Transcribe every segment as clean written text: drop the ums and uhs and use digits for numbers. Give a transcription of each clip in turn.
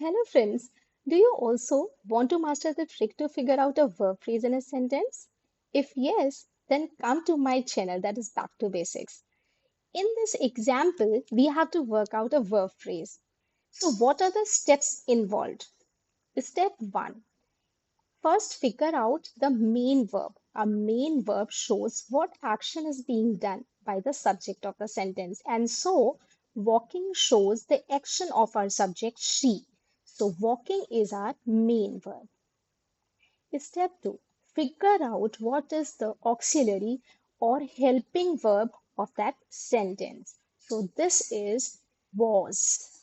Hello, friends. Do you also want to master the trick to figure out a verb phrase in a sentence? If yes, then come to my channel that is Back to Basics. In this example, we have to work out a verb phrase. So, what are the steps involved? Step 1. First, figure out the main verb. A main verb shows what action is being done by the subject of the sentence. And so, walking shows the action of our subject, she. So, walking is our main verb. Step 2. Figure out what is the auxiliary or helping verb of that sentence. So, this is was.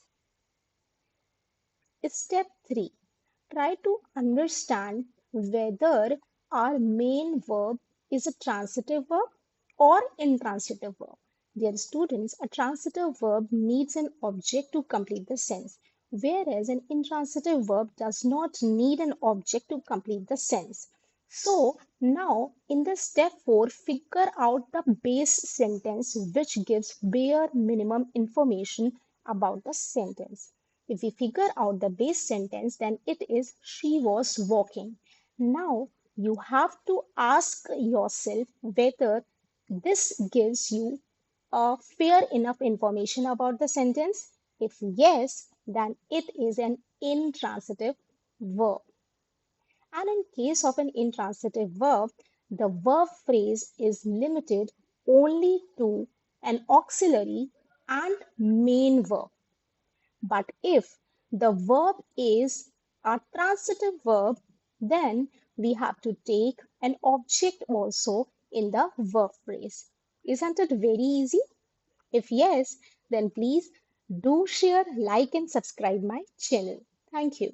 Step 3. Try to understand whether our main verb is a transitive verb or intransitive verb. Dear students, a transitive verb needs an object to complete the sense, whereas an intransitive verb does not need an object to complete the sense. So now in the step 4, figure out the base sentence which gives bare minimum information about the sentence. If we figure out the base sentence, then it is she was walking. Now you have to ask yourself whether this gives you a fair enough information about the sentence. If yes, then it is an intransitive verb. And in case of an intransitive verb, the verb phrase is limited only to an auxiliary and main verb. But if the verb is a transitive verb, then we have to take an object also in the verb phrase. Isn't it very easy? If yes, then please do share, like, and subscribe my channel. Thank you.